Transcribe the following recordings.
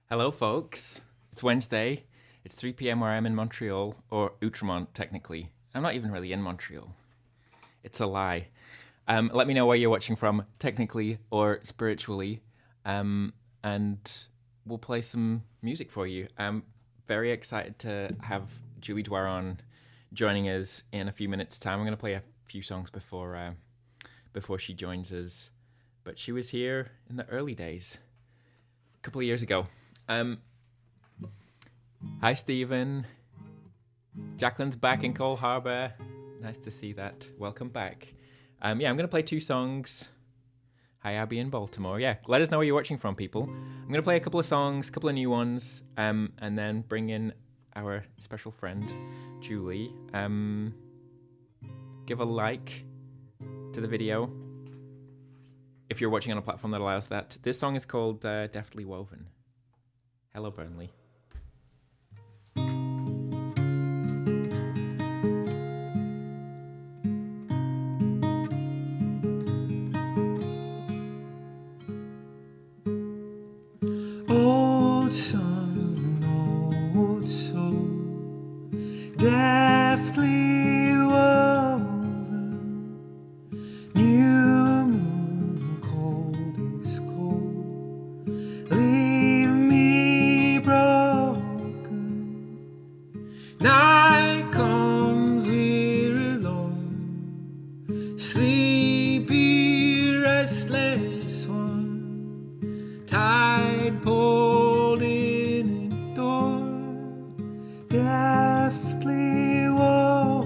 Hello, folks. It's Wednesday. It's 3 p.m. where I'm in Montreal, or Outremont, technically. I'm not even really in Montreal. It's a lie. Let me know where you're watching from, technically or spiritually, and we'll play some music for you. I'm very excited to have Julie Doiron joining us in a few minutes' time. I'm going to play a few songs before she joins us, but she was here in the early days, a couple of years ago. Hi, Stephen. Jacqueline's back in Cole Harbour. Nice to see that. Welcome back. I'm going to play two songs. Hi, Abby in Baltimore. Yeah, let us know where you're watching from, people. I'm going to play a couple of songs, a couple of new ones, and then bring in our special friend, Julie. Give a like to the video if you're watching on a platform that allows that. This song is called Deftly Woven. Hello, Burnley. Old sun, old soul, deftly woven, new moon, cold is cold, leave me broken. Night comes weary long, sleepy, restless one, tide pulled in a door, deftly woven.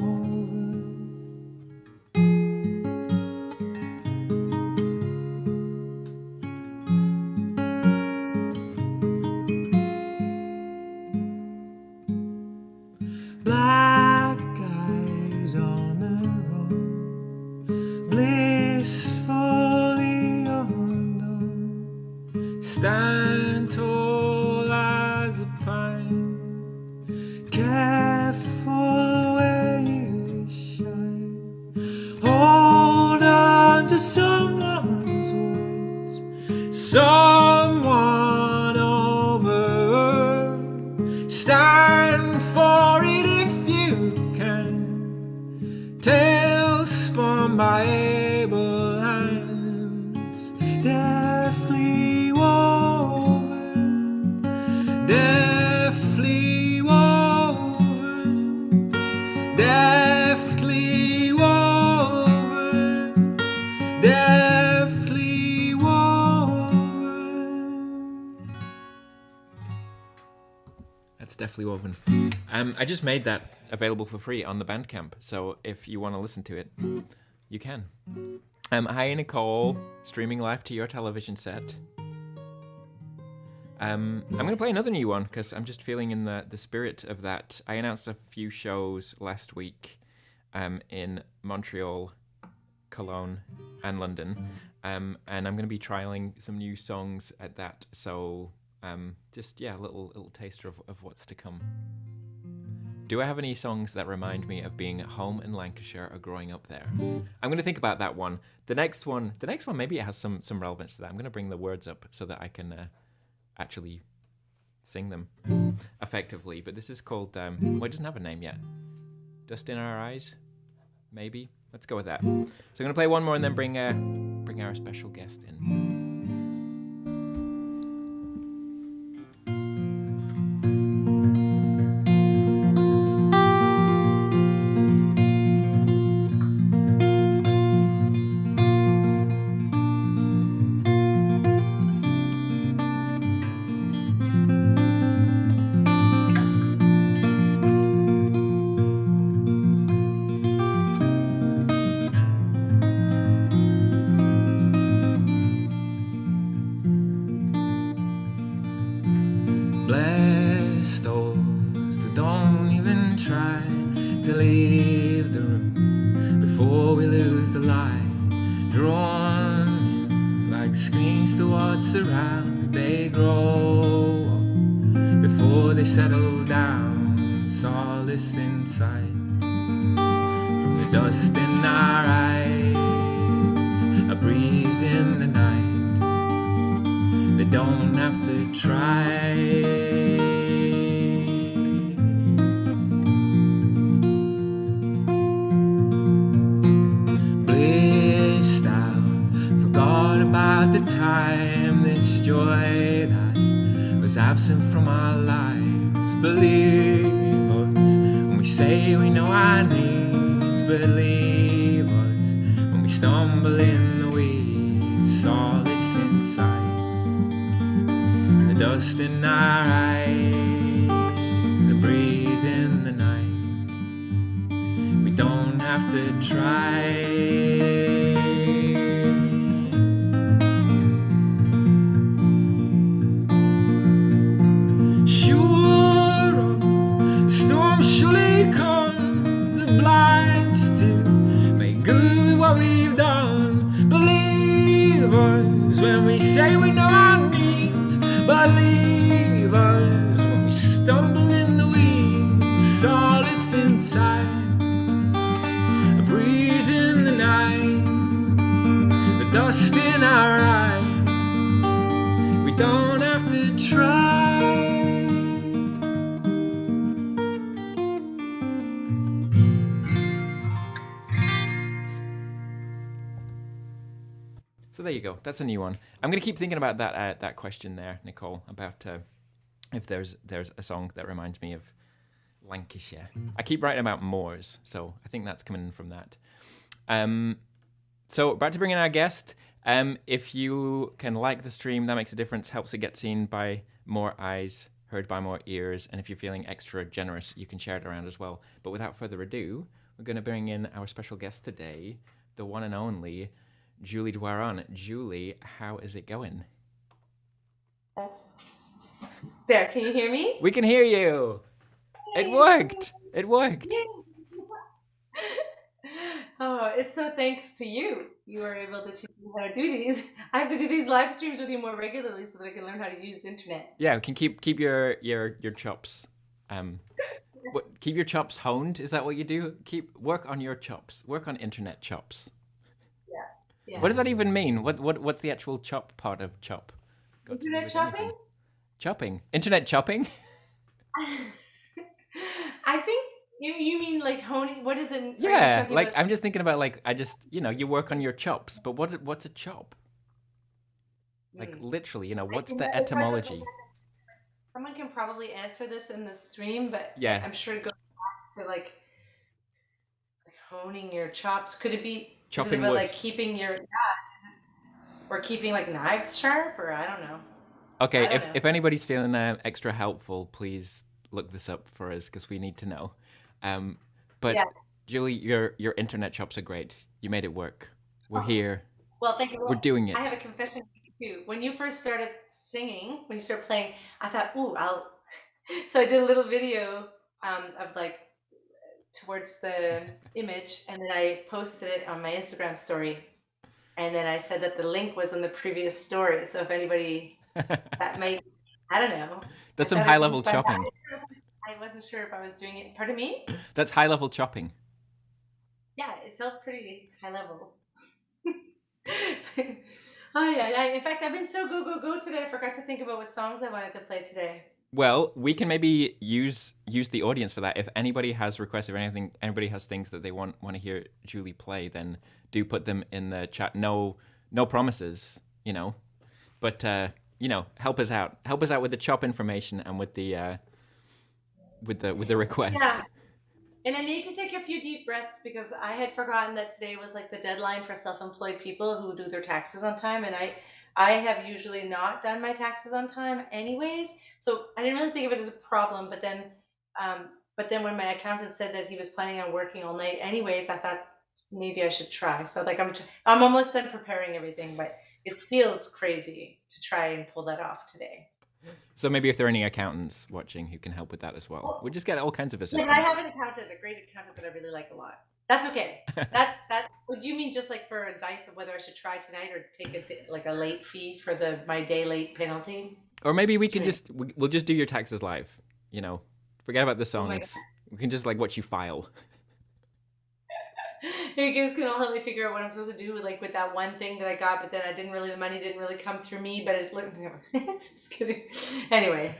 Black eyes on the road, blissfully undone, stand tall as a pine, careful where you shine. Hold on to someone's words, someone over. Stand for it if you can. Tales spun by able hands, deftly woven, deftly woven, deftly woven, deftly woven. That's Deftly Woven. I just made that available for free on the Bandcamp, so if you want to listen to it, you can. Hi, Nicole, streaming live to your television set. I'm going to play another new one because I'm just feeling in the spirit of that. I announced a few shows last week in Montreal, Cologne, and London, and I'm going to be trialing some new songs at that, so a little taster of what's to come. Do I have any songs that remind me of being at home in Lancashire or growing up there? I'm going to think about that one. The next one, maybe it has some relevance to that. I'm going to bring the words up so that I can actually sing them effectively. But this is called, well, it doesn't have a name yet. Dust in Our Eyes, maybe. Let's go with that. So I'm going to play one more and then bring our special guest in. Bless those that don't even try to leave the room before we lose the light. Drawn in like screens to what's around. They grow up before they settle down. Solace inside from the dust in our eyes, a breeze in the night. The don't have to try. Blissed out, forgot about the time, this joy that was absent from our lives. Believe us when we say we know our needs. Believe us when we stumble in the weeds. Solace inside, the dust in our eyes, a breeze in the night. We don't have to try. Sure, the storm surely comes, obliged to make good what we've done. Believe us when we say we know our needs. Believe us when we stumble in the weeds. Solace inside, a breeze in the night, the dust in our eyes. We don't have to try. So there you go. That's a new one. I'm gonna keep thinking about that question there, Nicole, about if there's a song that reminds me of Lancashire. I keep writing about moors, so I think that's coming from that. So about to bring in our guest. If you can like the stream, that makes a difference. Helps it get seen by more eyes, heard by more ears, and if you're feeling extra generous, you can share it around as well. But without further ado, we're going to bring in our special guest today, the one and only Julie Doiron. Julie, how is it going? There, can you hear me? We can hear you. It worked. It worked. Oh, it's so thanks to you. You are able to teach me how to do these. I have to do these live streams with you more regularly so that I can learn how to use internet. Yeah, we can keep your chops. Keep your chops honed. Is that what you do? Work on your chops. Work on internet chops. Yeah. What does that even mean? What's the actual chop part of chop? Internet shopping? Chopping. Internet chopping? I think you mean like honing. What is it? Yeah, like about? I'm just thinking about like you work on your chops, but what's a chop? Like literally, what's the etymology? Someone can probably answer this in the stream, but yeah, I'm sure it goes back to like honing your chops. Could it be chopping is it about wood? Like keeping your or keeping like knives sharp, or I don't know. Okay, if anybody's feeling extra helpful, please look this up for us because we need to know. But yeah. Julie, your internet chops are great. You made it work. We're here. Well, thank you. We're doing it. I have a confession too. When you first started singing, when you started playing, I thought, ooh, so I did a little video of like towards the image, and then I posted it on my Instagram story. And then I said that the link was in the previous story. So if anybody that might, I don't know. That's some high level chopping. I wasn't sure if I was doing it. Pardon me? That's high level chopping. Yeah, it felt pretty high level. Oh yeah. In fact, I've been so go today. I forgot to think about what songs I wanted to play today. Well, we can maybe use the audience for that. If anybody has requests or anything, anybody has things that they want to hear Julie play, then do put them in the chat. No promises, but help us out. Help us out with the chop information and with the request. Yeah. And I need to take a few deep breaths because I had forgotten that today was like the deadline for self-employed people who do their taxes on time, and I have usually not done my taxes on time anyways, so I didn't really think of it as a problem. But then when my accountant said that he was planning on working all night anyways, I thought maybe I should try. So like I'm almost done preparing everything, but it feels crazy to try and pull that off today. So maybe if there are any accountants watching who can help with that as well, we'll just get all kinds of assistance. I have an accountant, a great accountant that I really like a lot. That's okay. That would you mean just like for advice of whether I should try tonight or take a late fee for my day late penalty? Or maybe we can we'll just do your taxes live. Forget about the songs. We can just like watch you file. You guys can all help me figure out what I'm supposed to do with that one thing that I got, but then the money didn't really come through me, but it looked, just kidding. Anyway.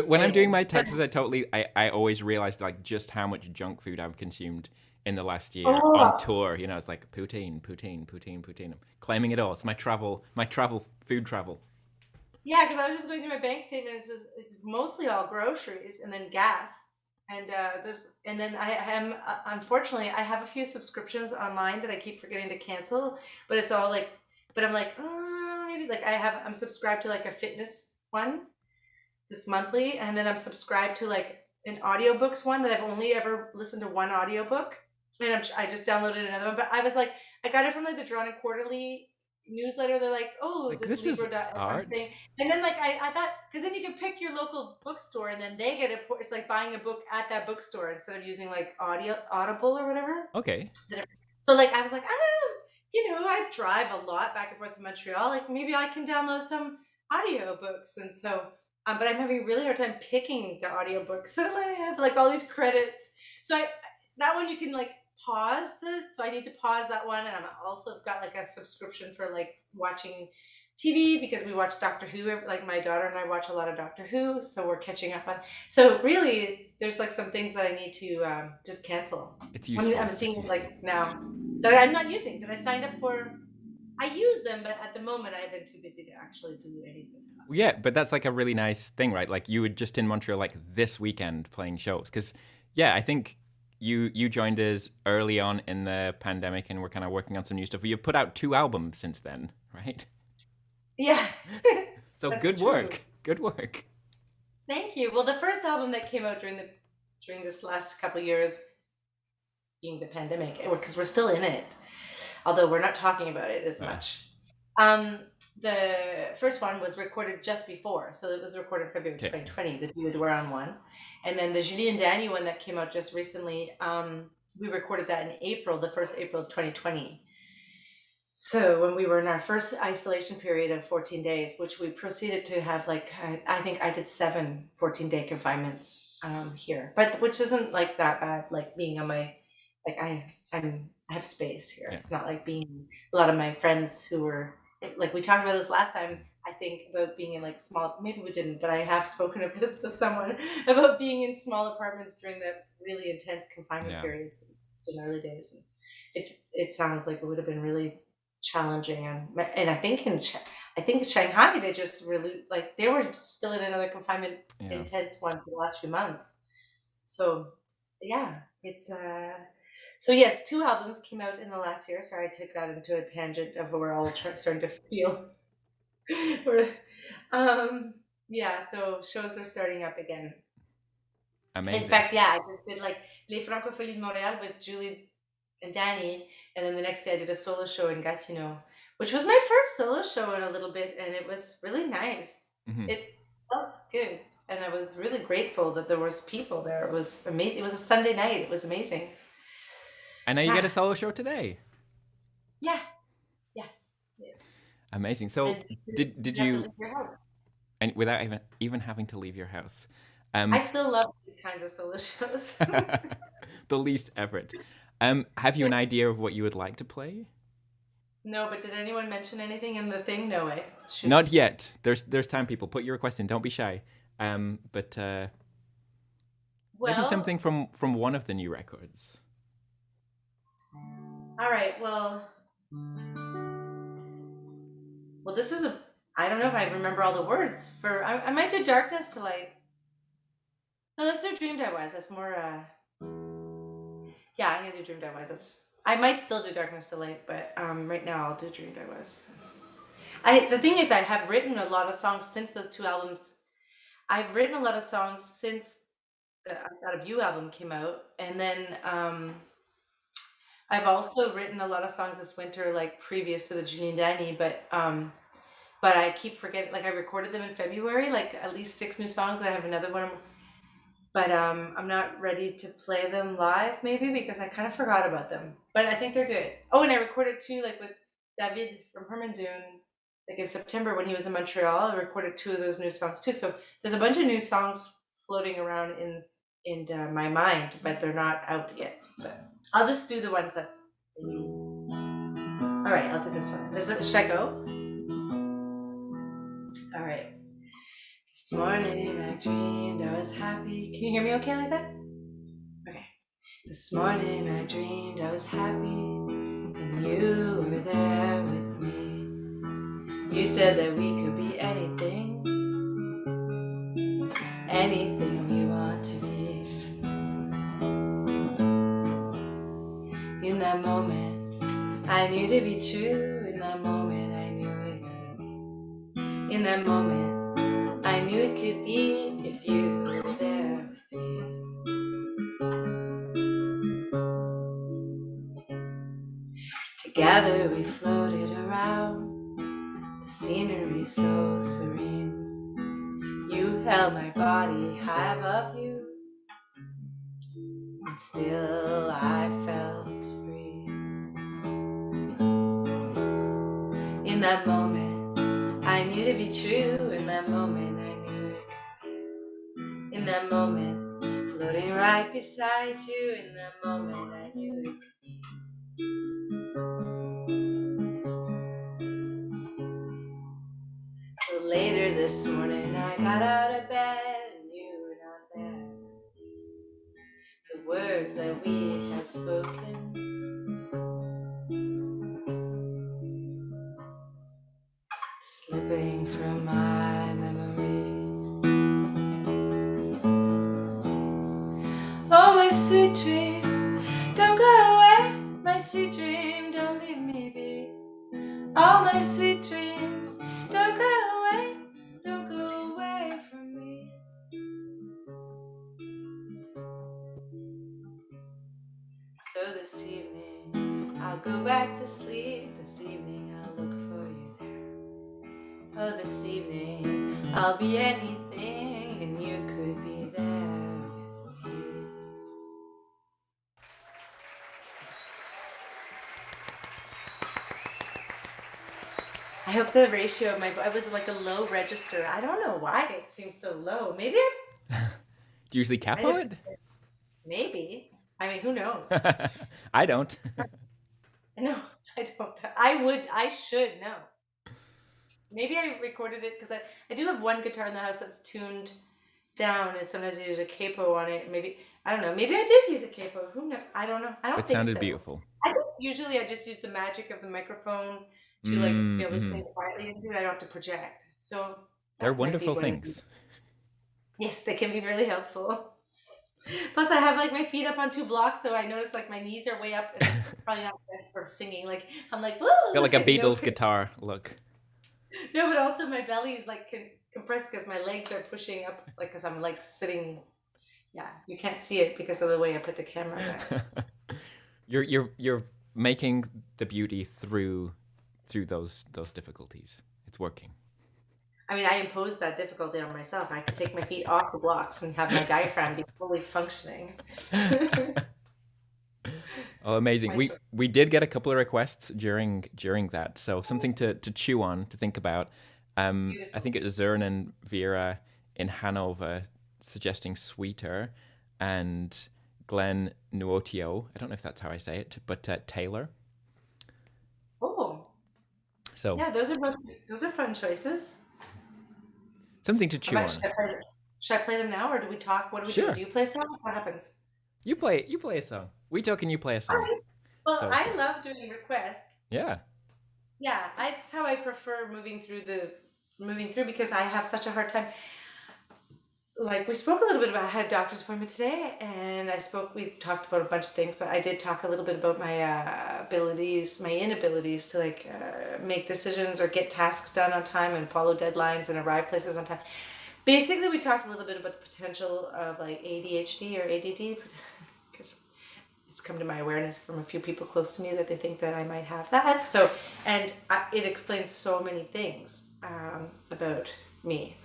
When I'm doing my taxes, I always realized like just how much junk food I've consumed in the last year Oh, on tour. You know, it's like poutine. I'm claiming it all. It's my travel food travel. yeah, because I was just going through my bank statement. It's mostly all groceries and then gas. And then I am unfortunately I have a few subscriptions online that I keep forgetting to cancel, but it's all like, but I'm like, maybe like I'm subscribed to like a fitness one that's monthly, and then I'm subscribed to like an audiobooks one that I've only ever listened to one audiobook, and I just downloaded another one. But I was like, I got it from like the Drawn and Quarterly newsletter. They're like, oh, Like this this is Libro.fm art. thing, and then like I thought, because then you can pick your local bookstore, and then they get it. It's like buying a book at that bookstore instead of using like Audible or whatever. Okay. So like I was like, I drive a lot back and forth to Montreal. Like maybe I can download some audiobooks. And so, but I'm having a really hard time picking the audiobooks. So I have like all these credits. So that one you can like pause so I need to pause that one. And I'm also got like a subscription for like watching TV because we watch Doctor Who. Like my daughter and I watch a lot of Doctor Who, so we're catching up on. So really, there's like some things that I need to just cancel. It's useful. I'm seeing like now that I'm not using that I signed up for. I use them, but at the moment I've been too busy to actually do any of this stuff. Yeah, but that's like a really nice thing, right? Like you were just in Montreal like this weekend playing shows. Because yeah, I think you joined us early on in the pandemic and we're kind of working on some new stuff. You've put out 2 albums since then, right? Yeah. So That's good true. work. Good work. Thank you. Well, the first album that came out during this last couple of years, being the pandemic, because we're still in it, although we're not talking about it as much. The first one was recorded just before, so it was recorded February 2020, the Julie Doiron one, and then the Julie and Danny one that came out just recently. We recorded that in April, the first April of 2020. So when we were in our first isolation period of 14 days, which we proceeded to have like, I think I did 7 14-day confinements here, but which isn't like that bad, like being on my, like I have space here. Yeah. It's not like being a lot of my friends who were, like we talked about this last time, I think, about being in like small, maybe we didn't, but I have spoken of this with someone about being in small apartments during the really intense confinement periods in the early days. And it sounds like it would have been really challenging, and I think in Shanghai they just really, like, they were still in another confinement intense one for the last few months. So yeah, it's so yes, 2 albums came out in the last year. Sorry, I took that into a tangent of we're all starting to feel yeah, so shows are starting up again. Amazing. In fact, yeah, I just did like Les Francopholies de Montréal with Julie and Danny, and then the next day I did a solo show in Gatineau, which was my first solo show in a little bit, and it was really nice. Mm-hmm. It felt good, and I was really grateful that there was people there. It was amazing. It was a Sunday night. It was amazing. And now you get a solo show today. Yeah. Yes. Amazing. So did you leave your house? And without even having to leave your house? I still love these kinds of solo shows. The least effort. Have you an idea of what you would like to play? No, but did anyone mention anything in the thing? No way. Not yet. There's time, people. Put your request in. Don't be shy. But maybe something from one of the new records. All right. Well, this is I don't know if I remember all the words for. I might do Darkness to Light. No, let's do Dreamed I Was. That's more. Yeah, I'm gonna do Dreamed I Was. I might still do Darkness to Light, but right now I'll do Dreamed I Was. The thing is, I have written a lot of songs since those 2 albums. I've written a lot of songs since the I Thought of You album came out, and then I've also written a lot of songs this winter, like previous to the Julie and Danny, but I keep forgetting. Like I recorded them in February, like at least 6 new songs. I have another one. But I'm not ready to play them live, maybe, because I kind of forgot about them. But I think they're good. Oh, and I recorded 2, like with David from Hermandoon, like in September when he was in Montreal. I recorded 2 of those new songs too. So there's a bunch of new songs floating around in my mind, but they're not out yet. But I'll just do the ones that All right, I'll do this one. Should I go? All right. This morning I dreamed I was happy. Can you hear me okay like that? Okay. This morning I dreamed I was happy and you were there with me. You said that we could be anything we want to be. In that moment, I knew to be true. In that moment, I knew it could be. In that moment, I knew it could be if you were there with me. Together we floated around, the scenery so serene. You held my body high above you, and still I felt free. In that moment, I knew to be true. In that moment, I knew it could be. In that moment, floating right beside you. In that moment, I knew it could be. So later this morning, I got out of bed and you were not there. The words that we had spoken slipping from my memory. Oh, my sweet dream, don't go away. My sweet dream, don't leave me be. All my sweet dreams, don't go away. Don't go away from me. So this evening, I'll go back to sleep. This evening, I'll look for you there. Oh, this evening, I'll be anything and you could be there with me. I hope the ratio of I was like a low register. I don't know why it seems so low. Maybe Do you usually capo it? Maybe. I mean, who knows? I don't. No, I don't. I should know. Maybe I recorded it because I do have one guitar in the house that's tuned down, and sometimes I use a capo on it. Maybe, I don't know. Maybe I did use a capo. Who knows? I don't know. I don't It think sounded so. beautiful. I think usually I just use the magic of the microphone to like be able to sing quietly into it. I don't have to project. So they're wonderful things. Yes, they can be really helpful. Plus, I have like my feet up on 2 blocks, so I notice like my knees are way up, and probably not the best for singing. Like I'm like, woo! Got like a Beatles guitar look. No, but also my belly is like compressed because my legs are pushing up, like because I'm like sitting. Yeah, you can't see it because of the way I put the camera back. You're making the beauty through those difficulties. It's working. I mean, I imposed that difficulty on myself. I could take my feet off the blocks and have my diaphragm be fully functioning. Oh, amazing. We did get a couple of requests during that, so something to chew on, to think about. I think it was Zern and Vera in Hanover suggesting Sweeter, and Glenn Nuotio, I don't know if that's how I say it, but Taylor. Oh. So yeah, those are fun choices. Something to chew on. Should I play them now, or do we talk? What do we do? Do you play songs? What happens? You play a song. We talk and you play a song. Right. Well, so. I love doing requests. Yeah. Yeah, it's how I prefer moving through because I have such a hard time. Like we spoke a little bit about, I had a doctor's appointment today, and we talked about a bunch of things, but I did talk a little bit about my my inabilities to like make decisions or get tasks done on time and follow deadlines and arrive places on time. Basically, we talked a little bit about the potential of like ADHD or ADD, because it's come to my awareness from a few people close to me that they think that I might have that. So, and it explains so many things about me,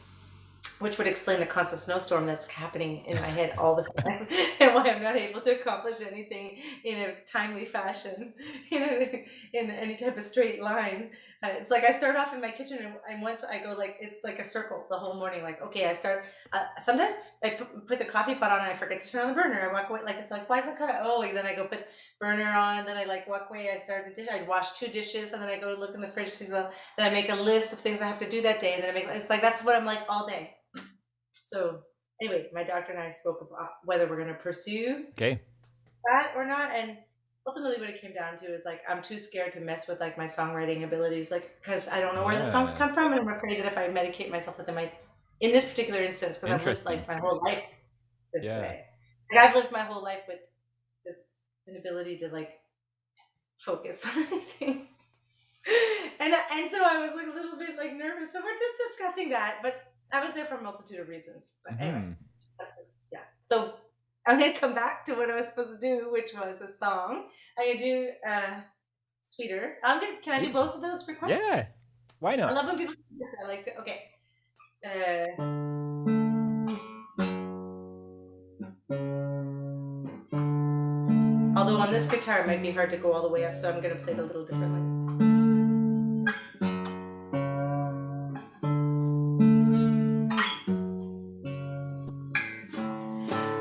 which would explain the constant snowstorm that's happening in my head all the time, and why I'm not able to accomplish anything in a timely fashion, in any type of straight line. It's like I start off in my kitchen, and once I go like it's like a circle the whole morning. Like okay, I start. Sometimes I put the coffee pot on, and I forget to turn on the burner. I walk away, like it's like why is it cut? Oh, and then I go put burner on. Then I like walk away. I start the dish. I wash 2 dishes, and then I go look in the fridge. Then I make a list of things I have to do that day, and then I make. It's like that's what I'm like all day. So anyway, my doctor and I spoke of whether we're going to pursue that or not, and ultimately what it came down to is like I'm too scared to mess with like my songwriting abilities, like because I don't know where the songs come from, and I'm afraid that if I medicate myself that they might, in this particular instance, because I've lived like my whole life this way. Like I've lived my whole life with this inability to like focus on anything. And so I was like a little bit like nervous. So we're just discussing that, but I was there for a multitude of reasons. But anyway, that's just, yeah. So I'm gonna come back to what I was supposed to do, which was a song. I'm gonna do Sweeter. Can I do both of those requests? Yeah. Why not? I love when people do this. I like to. Okay. Although on this guitar it might be hard to go all the way up, so I'm gonna play it a little differently.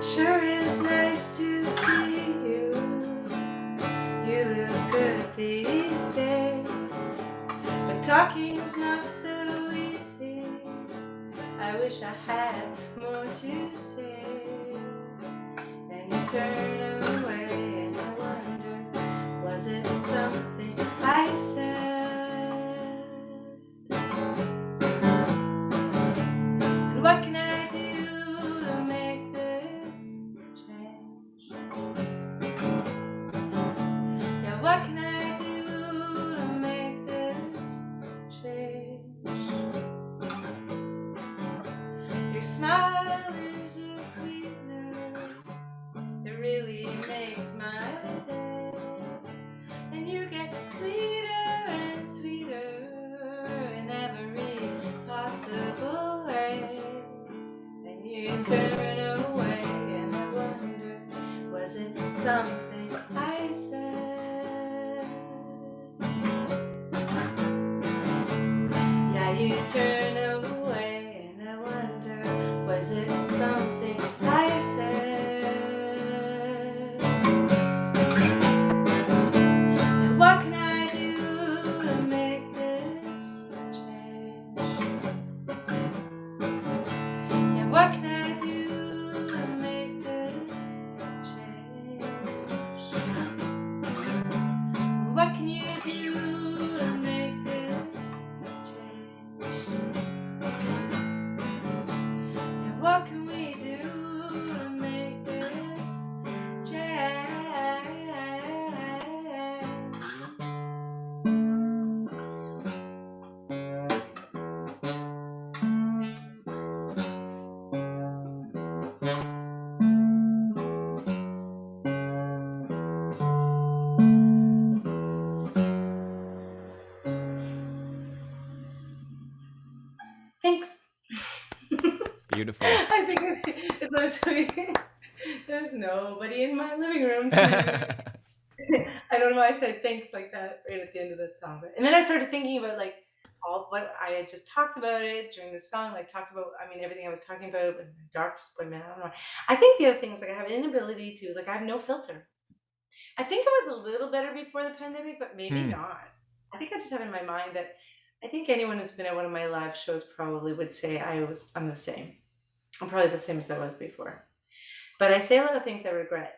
Sure is nice to see you. You look good these days, but talking's not so easy. I wish I had more to say. And you turn away, and I wonder, was it something I said? And what can I do to make this change? Yeah, what can I do to make this change? Your smile is a sweetener, it really makes my day. And you get sweeter and sweeter in every possible way. And you turn away, and I wonder, was it something I said? Yeah, you turn away, and I wonder, was it something I said? And what can I do to make this change? Yeah, what can I do to make this change? What can you do to make this change? And what can we do to make this change? Thanks. Beautiful. I think it's so sweet. There's nobody in my living room tonight. I don't know why I said thanks like that right at the end of that song. And then I started thinking about like all what I had just talked about it during the song, like talked about, I mean, everything I was talking about, but dark disappointment, I don't know. I think the other thing is like I have an inability to, like I have no filter. I think it was a little better before the pandemic, but maybe not. I think I just have in my mind that I think anyone who's been at one of my live shows probably would say I'm the same. I'm probably the same as I was before. But I say a lot of things I regret.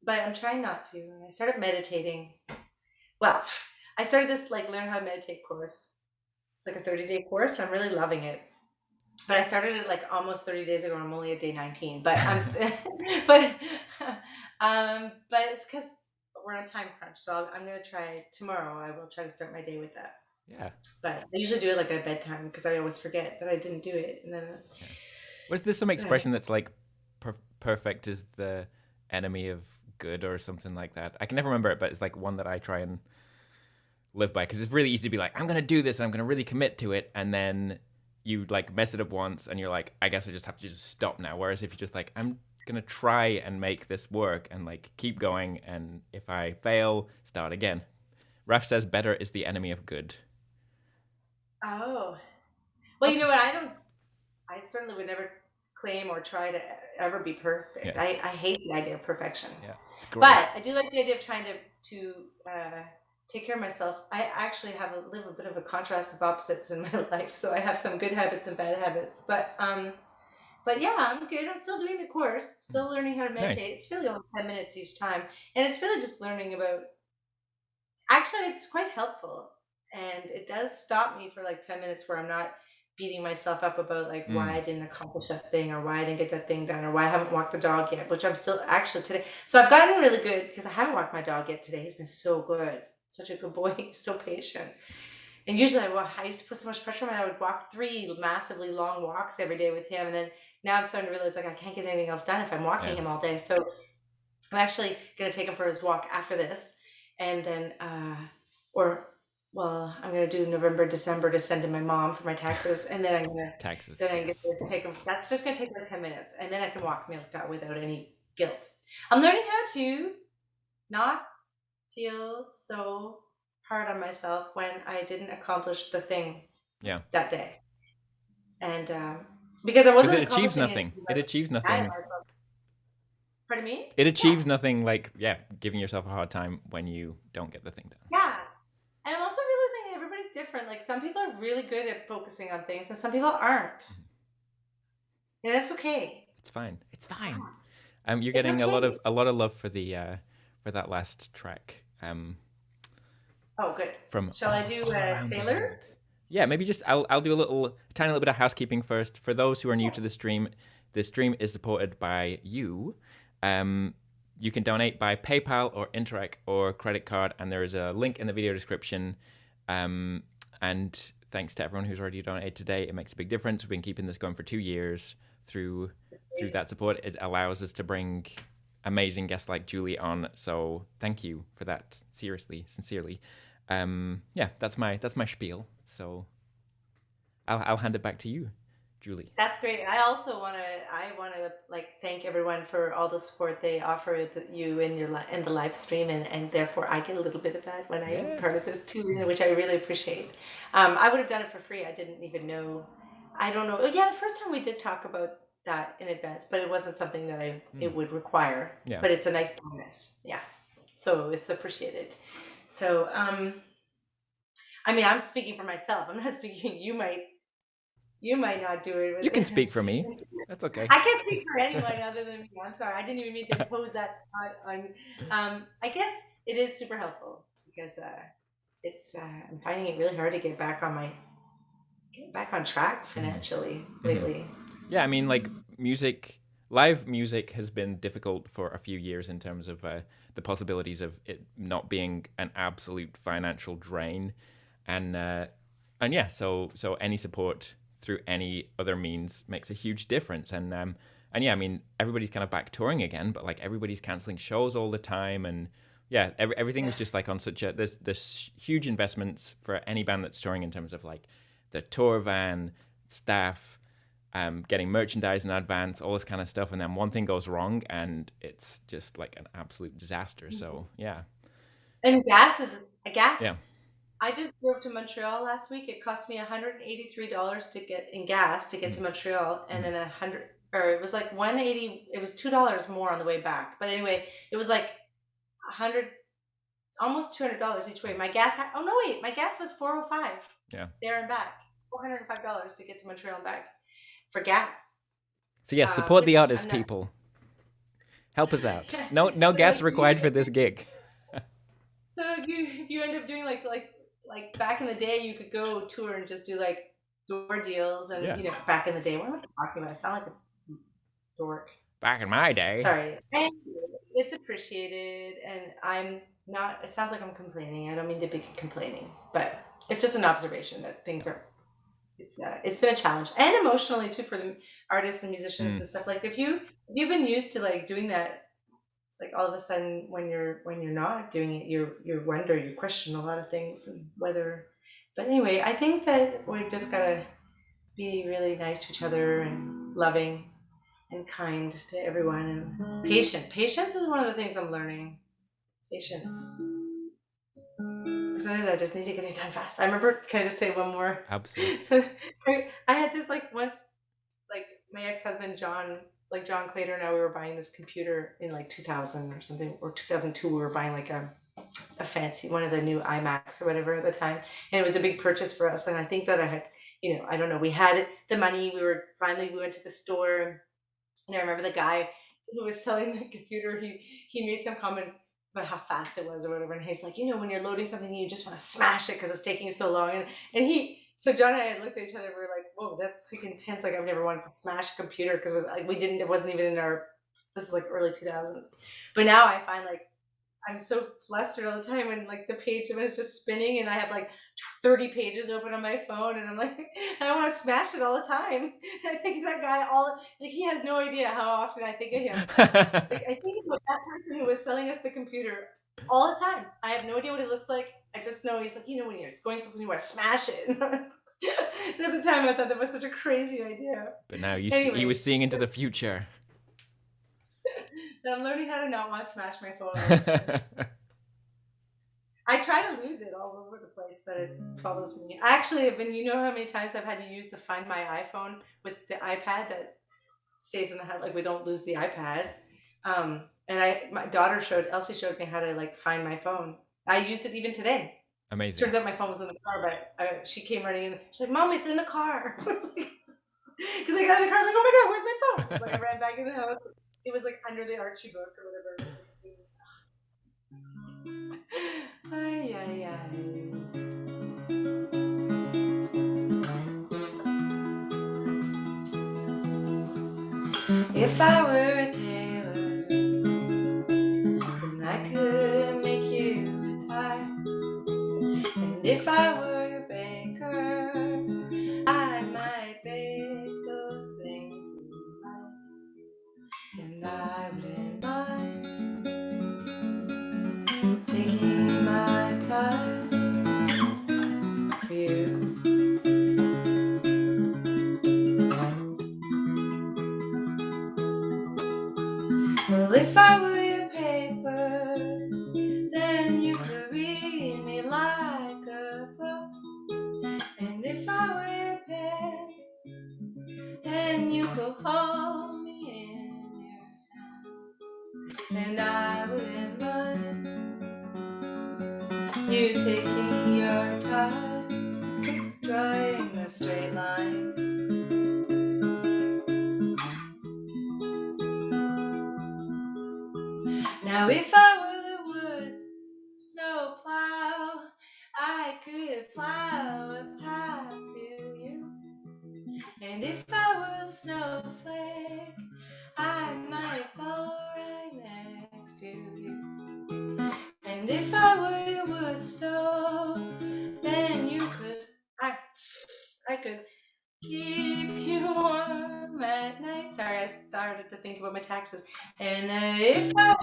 But I'm trying not to. And I started meditating. Well, I started this like learn how to meditate course. It's like a 30-day course. So I'm really loving it. But I started it like almost 30 days ago. I'm only at day 19. But but it's because we're on a time crunch. So I'm gonna try tomorrow. I will try to start my day with that. Yeah. But I usually do it like at bedtime because I always forget that I didn't do it. And then was there some expression that's like perfect is the enemy of good or something like that? I can never remember it, but it's like one that I try and live by because it's really easy to be like, I'm gonna do this, I'm gonna really commit to it, and then you like mess it up once and you're like, I guess I just have to just stop now. Whereas if you're just like, I'm gonna try and make this work and like keep going, and if I fail, start again. Raf says better is the enemy of good. Oh, well, you know what? I certainly would never claim or try to ever be perfect. Yeah. I hate the idea of perfection. Yeah. It's gross. But I do like the idea of trying to take care of myself. I actually live a bit of a contrast of opposites in my life, so I have some good habits and bad habits. But yeah, I'm good. I'm still doing the course, still learning how to meditate. Nice. It's really only 10 minutes each time, and it's really just learning about. Actually, it's quite helpful, and it does stop me for like 10 minutes where I'm not beating myself up about like why I didn't accomplish that thing or why I didn't get that thing done or why I haven't walked the dog yet, which I'm still actually today. So I've gotten really good because I haven't walked my dog yet today. He's been so good, such a good boy, he's so patient. And usually I used to put so much pressure on him. I would walk 3 massively long walks every day with him, and then now I'm starting to realize like I can't get anything else done if I'm walking him all day. So I'm actually gonna take him for his walk after this, and then or well, I'm gonna do November, December to send to my mom for my taxes, and then I'm gonna Taxes. then I Yes. get to take him. That's just gonna take like 10 minutes, and then I can walk milk out without any guilt. I'm learning how to not feel so hard on myself when I didn't accomplish the thing Yeah. that day, and because I Because wasn't it achieves accomplishing nothing. it, It achieves I nothing. myself. Pardon me? It Yeah. achieves nothing like, yeah, giving yourself a hard time when you don't get the thing done. Yeah. And I'm also realizing everybody's different. Like some people are really good at focusing on things and some people aren't. And that's okay. It's fine. It's fine. Yeah. You're It's getting okay. a lot of love for the for that last track. Oh, good. From Shall I do all around the Taylor? world. Yeah, maybe just I'll do a tiny little bit of housekeeping first. For those who are new Yeah. to the stream is supported by you. You can donate by PayPal or Interac or credit card, and there is a link in the video description. And thanks to everyone who's already donated today. It makes a big difference. We've been keeping this going for 2 years through that support. It allows us to bring amazing guests like Julie on. So thank you for that. Seriously, sincerely. Yeah, that's my spiel. So I'll hand it back to you, Julie. That's great. I want to like thank everyone for all the support they offer you in the live stream, and therefore I get a little bit of that when I'm part of this too, which I really appreciate. I would have done it for free. I didn't even know. I don't know. Oh, yeah, the first time we did talk about that in advance, but it wasn't something that it would require. Yeah. But it's a nice bonus. Yeah. So it's appreciated. So I mean, I'm speaking for myself. I'm not speaking. You might not do it. You can speak for me. That's okay. I can't speak for anyone other than me. I'm sorry. I didn't even mean to impose that spot on. I guess it is super helpful because it's. I'm finding it really hard to get back on track financially lately. Yeah, I mean, like live music has been difficult for a few years in terms of the possibilities of it not being an absolute financial drain, and yeah, so any support through any other means makes a huge difference. And yeah, I mean, everybody's kind of back touring again, but like everybody's canceling shows all the time, and yeah, everything was just like on such a there's huge investments for any band that's touring in terms of like the tour van, staff, getting merchandise in advance, all this kind of stuff, and then one thing goes wrong and it's just like an absolute disaster. So yeah. And gas. Yeah. I just drove to Montreal last week. It cost me $183 to get in gas to get to Montreal, and then it was like 180. It was $2 more on the way back. But anyway, it was like 100, almost $200 each way. My gas. My gas was $405. Yeah. There and back, $405 to get to Montreal and back for gas. So yeah, support the artists, people. Help us out. No gas required for this gig. So if you end up doing like back in the day, you could go tour and just do like door deals, and back in the day, what am I talking about? I sound like a dork. Back in my day. Sorry. It's appreciated, and I'm not. It sounds like I'm complaining. I don't mean to be complaining, but it's just an observation that things are. It's been a challenge, and emotionally too for the artists and musicians and stuff. Like if you've been used to like doing that. It's like all of a sudden when you're not doing it, you question a lot of things and whether. But anyway, I think that we just gotta be really nice to each other and loving and kind to everyone and patient. Patience is one of the things I'm learning. Patience, because what it is. I just need to get it done fast. I remember, can I just say one more? Absolutely. So I had this like once, like my ex-husband, John Clater and I, we were buying this computer in like 2000 or something, or 2002. We were buying like a fancy one of the new iMacs or whatever at the time. And it was a big purchase for us. And I think that I had, I don't know, we had the money. We went to the store. And I remember the guy who was selling the computer, he made some comment about how fast it was or whatever. And he's like, when you're loading something, you just want to smash it because it's taking so long. So John and I had looked at each other. We were like, whoa, that's like intense. Like I've never wanted to smash a computer because it wasn't even in this is like early 2000s. But now I find like, I'm so flustered all the time when like the page was just spinning and I have like 30 pages open on my phone and I'm like, I want to smash it all the time. I think that guy he has no idea how often I think of him. Like I think about that person who was selling us the computer all the time. I have no idea what he looks like. I just know he's like, when you're going to something, you want to smash it. And at the time I thought that was such a crazy idea. But now you were seeing into the future. I'm learning how to not want to smash my phone. I try to lose it all over the place, but it follows me. I actually have been, how many times I've had to use the Find My iPhone with the iPad that stays in the house, like we don't lose the iPad. And my daughter Elsie showed me how to like find my phone. I used it even today. Amazing. Turns out my phone was in the car, but she came running in. She's like, Mom, it's in the car. Because I got in the car, I was like, oh my God, where's my phone? So I ran back in the house. It was like under the Archie book or whatever. Ay, ay, ay. If I were a tailor, then I could make you a tie. And if I were a baker, I might bake those things you like. And I wouldn't mind taking my time for you. Well, if I were your paper, then you could read me like a book. And if I were your pen, then you could hold me in your hand. And I wouldn't mind you taking your time, drawing the straight lines. Now if I were the wood snow plow, I could plow a path to you. And if I were the snowflake, I might fall right next to you. And if I were your wood stove, then you could, I could keep you warm at night. Sorry, I started to think about my taxes. And if I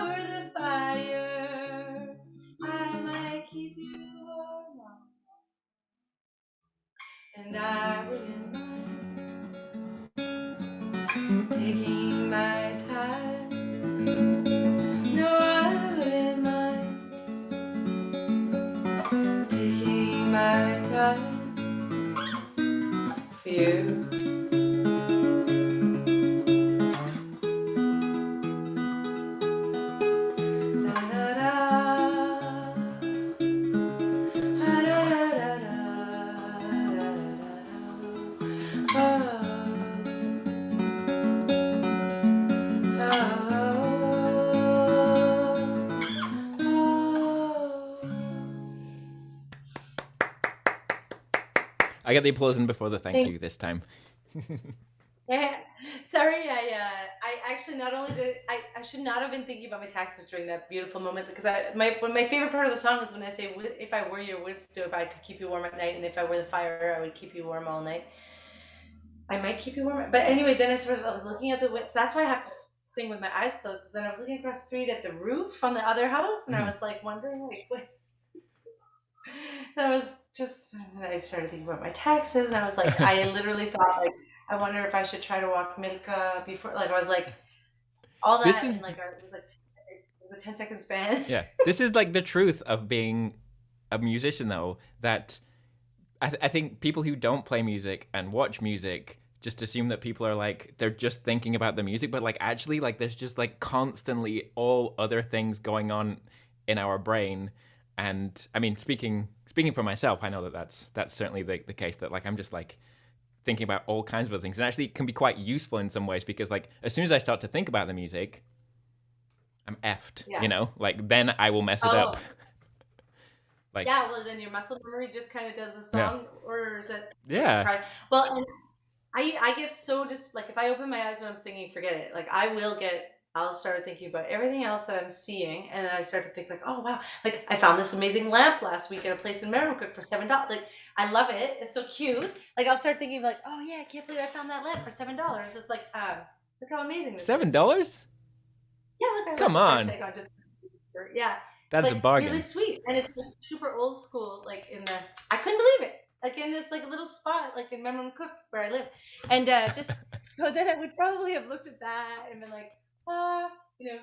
were the fire, I might keep you warm. And I wouldn't mind taking my time. No, I wouldn't mind taking my time for you. I got the applause in before the thank you this time. Yeah, sorry. I actually not only did I should not have been thinking about my taxes during that beautiful moment, because my favorite part of the song is when I say, if I were your wood stove, I could keep you warm at night, and if I were the fire, I would keep you warm all night. I might keep you warm, but anyway, then I was looking at the window. That's why I have to sing with my eyes closed, because then I was looking across the street at the roof on the other house, and I was like wondering, like, what? That was just, I started thinking about my taxes, and I was like, I literally thought, like, I wonder if I should try to walk Milka before, like, I was like, all that, and like, it was a 10-second span. Yeah, this is like the truth of being a musician though that I think people who don't play music and watch music just assume that people are like they're just thinking about the music, but like actually like there's just like constantly all other things going on in our brain. And I mean, speaking for myself, I know that that's certainly the case, that like I'm just like thinking about all kinds of other things, and actually it can be quite useful in some ways, because like as soon as I start to think about the music, I'm effed, Yeah. you know, like then I will mess it up. Like, yeah, well then your muscle memory just kind of does the song, or is it? yeah. Well, and I get so just like if I open my eyes when I'm singing, forget it. Like I'll start thinking about everything else that I'm seeing, and then I start to think like, oh wow, like I found this amazing lamp last week at a place in Meadowbrook for $7. Like I love it. It's so cute. Like I'll start thinking like, oh yeah, I can't believe I found that lamp for $7. It's like, look how amazing this is. $7? Yeah, look, I Come left the on. price tag on just yeah. That's It's a like bargain. really sweet, and it's like super old school. Like I couldn't believe it. Like in this like little spot, like in Memram Cook where I live, and just so then I would probably have looked at that and been like, you know,